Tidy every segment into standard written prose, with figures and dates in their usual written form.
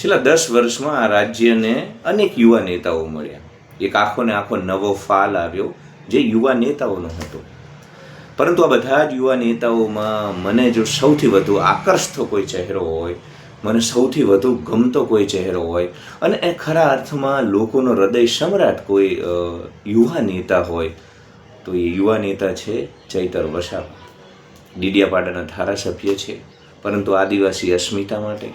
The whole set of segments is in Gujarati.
છેલ્લા 10 વર્ષમાં આ રાજ્યને અનેક યુવા નેતાઓ મળ્યા. એક આખો ને આખો નવો ફાલ આવ્યો જે યુવા નેતાઓનો હતો. પરંતુ આ બધા જ યુવા નેતાઓમાં મને જો સૌથી વધુ આકર્ષતો કોઈ ચહેરો હોય, મને સૌથી વધુ ગમતો કોઈ ચહેરો હોય અને એ ખરા અર્થમાં લોકોનો હૃદય સમ્રાટ કોઈ યુવા નેતા હોય તો એ યુવા નેતા છે ચૈતર વસાવા. ડીડીયાપાડાના ધારાસભ્ય છે, પરંતુ આદિવાસી અસ્મિતા માટે,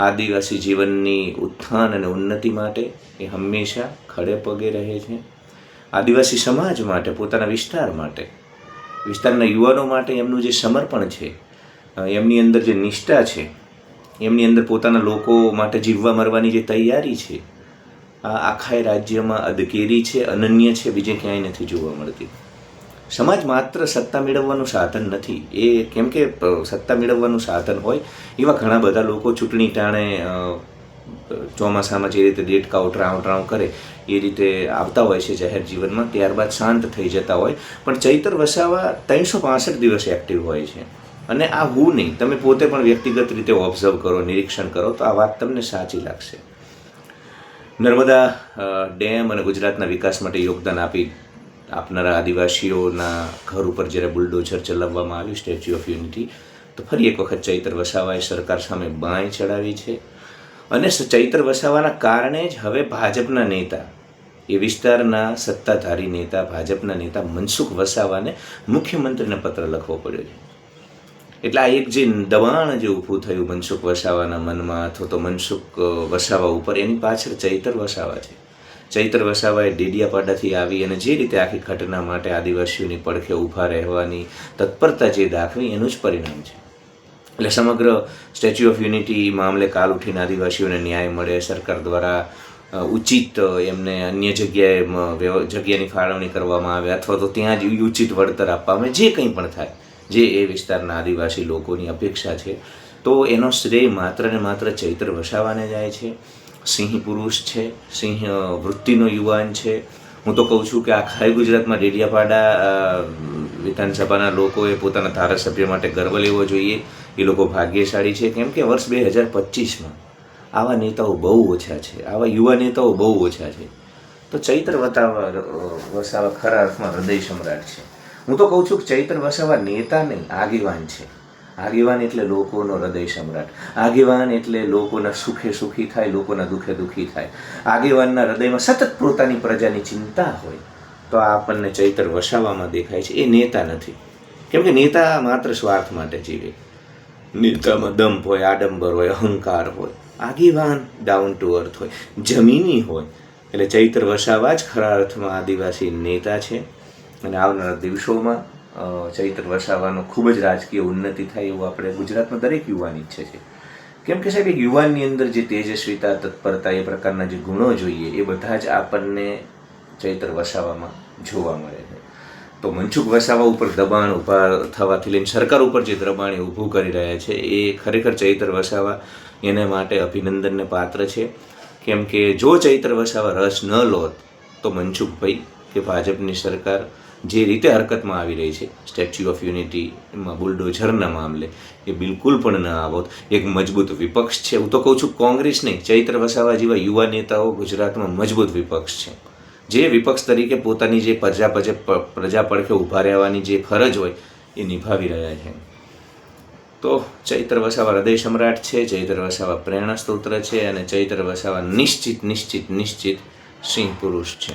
આદિવાસી જીવનની ઉત્થાન અને ઉન્નતિ માટે એ હંમેશા ખડે પગે રહે છે. આદિવાસી સમાજ માટે, પોતાના વિસ્તાર માટે, વિસ્તારના યુવાનો માટે એમનું જે સમર્પણ છે, એમની અંદર જે નિષ્ઠા છે, એમની અંદર પોતાના લોકો માટે જીવવા મરવાની જે તૈયારી છે, આ આખા રાજ્યમાં અદકેરી છે, અનન્ય છે, બીજે ક્યાંય નથી જોવા મળતી. સમાજ માત્ર સત્તા મેળવવાનું સાધન નથી. એ કેમ કે સત્તા મેળવવાનું સાધન હોય એવા ઘણા બધા લોકો ચૂંટણી ટાણે ચોમાસામાં જે રીતે દેડકાઓ ટ્રાવ ટ્રાવ કરે એ રીતે આવતા હોય છે જાહેર જીવનમાં, ત્યારબાદ શાંત થઈ જતા હોય. પણ ચૈતર વસાવા 365 દિવસ એક્ટિવ હોય છે. અને આ હું નહીં, તમે પોતે પણ વ્યક્તિગત રીતે ઓબ્ઝર્વ કરો, નિરીક્ષણ કરો તો આ વાત તમને સાચી લાગશે. નર્મદા ડેમ અને ગુજરાતના વિકાસ માટે યોગદાન આપનારા આદિવાસીઓના ઘર ઉપર જ્યારે બુલડોઝર ચલાવવામાં આવ્યું સ્ટેચ્યુ ઓફ યુનિટી, તો ફરી એક વખત ચૈતર વસાવાએ સરકાર સામે બાંય ચડાવી છે. અને ચૈતર વસાવાના કારણે જ હવે ભાજપના નેતા, એ વિસ્તારના સત્તાધારી નેતા, ભાજપના નેતા મનસુખ વસાવાને મુખ્યમંત્રીને પત્ર લખવો પડ્યો છે. એટલે આ એક જે દબાણ જે ઊભું થયું મનસુખ વસાવાના મનમાં અથવા તો મનસુખ વસાવા ઉપર, એની પાછળ ચૈતર વસાવા છે. ચૈતર વસાવાએ ડેડિયાપાડાથી આવી અને જે રીતે આખી ઘટના માટે આદિવાસીઓની પડખે ઊભા રહેવાની તત્પરતા જે દાખવી એનું જ પરિણામ છે. એટલે સમગ્ર સ્ટેચ્યુ ઓફ યુનિટી મામલે કાલ ઉઠીને આદિવાસીઓને ન્યાય મળે, સરકાર દ્વારા ઉચિત એમને અન્ય જગ્યાની ફાળવણી કરવામાં આવે અથવા તો ત્યાં જ ઉચિત વળતર આપવામાં આવે, જે કંઈ પણ થાય, જે એ વિસ્તારના આદિવાસી લોકોની અપેક્ષા છે, તો એનો શ્રેય માત્ર ને માત્ર ચૈતર વસાવાને જાય છે. સિંહ પુરુષ છે, સિંહ વૃત્તિનો યુવાન છે. હું તો કહું છું કે આખા ગુજરાતમાં ડેડિયાપાડા વિધાનસભાના લોકોએ પોતાના ધારાસભ્ય માટે ગર્વ લેવો જોઈએ. એ લોકો ભાગ્યશાળી છે, કેમ કે વર્ષ 2025માં આવા નેતાઓ બહુ ઓછા છે, આવા યુવા નેતાઓ બહુ ઓછા છે. તો ચૈતર વસાવા ખરા અર્થમાં હૃદય સમ્રાટ છે. હું તો કહું છું કે ચૈતર વસાવા નેતા નહીં, આગેવાન છે. આગેવાન એટલે લોકોનો હૃદય સમ્રાટ. આગેવાન એટલે લોકોના સુખે સુખી થાય, લોકોના દુઃખે દુઃખી થાય. આગેવાનના હૃદયમાં સતત પોતાની પ્રજાની ચિંતા હોય. તો આ આપણને ચૈતર વસાવામાં દેખાય છે. એ નેતા નથી, કેમ કે નેતા માત્ર સ્વાર્થ માટે જીવે. નેતામાં દંભ હોય, આડંબર હોય, અહંકાર હોય. આગેવાન ડાઉન ટુ અર્થ હોય, જમીની હોય. એટલે ચૈતર વસાવા જ ખરા અર્થમાં આદિવાસી નેતા છે. અને આવનારા દિવસોમાં ચૈતર વસાવાનો ખૂબ જ રાજકીય ઉન્નતિ થાય એવું આપણે ગુજરાતમાં દરેક યુવાન ઈચ્છે છે. કેમ કે સાહેબ, એક યુવાનની અંદર જે તેજસ્વીતા, તત્પરતા, એ પ્રકારના જે ગુણો જોઈએ એ બધા જ આપણને ચૈતર વસાવામાં જોવા મળે છે. તો મનસુખ વસાવા ઉપર દબાણ ઊભા થવાથી લઈને સરકાર ઉપર જે દબાણ એ ઊભું કરી રહ્યા છે, એ ખરેખર ચૈતર વસાવા એને માટે અભિનંદનને પાત્ર છે. કેમ કે જો ચૈતર વસાવા રસ ન લોત તો મનસુખભાઈ કે ભાજપની સરકાર જે રીતે હરકતમાં આવી રહી છે સ્ટેચ્યુ ઓફ યુનિટીમાં બુલડોઝરના મામલે, એ બિલકુલ પણ ન આવત. એક મજબૂત વિપક્ષ છે. હું તો કહું છું કોંગ્રેસ નહીં, ચૈતર વસાવા જેવા યુવા નેતાઓ ગુજરાતમાં મજબૂત વિપક્ષ છે, જે વિપક્ષ તરીકે પોતાની જે પ્રજા પડખે ઊભા રહેવાની જે ફરજ હોય એ નિભાવી રહ્યા છે. તો ચૈતર વસાવા હૃદય સમ્રાટ છે, ચૈતર વસાવા પ્રેરણા સ્ત્રોત છે, અને ચૈતર વસાવા નિશ્ચિત નિશ્ચિત નિશ્ચિત સિંહ પુરુષ છે.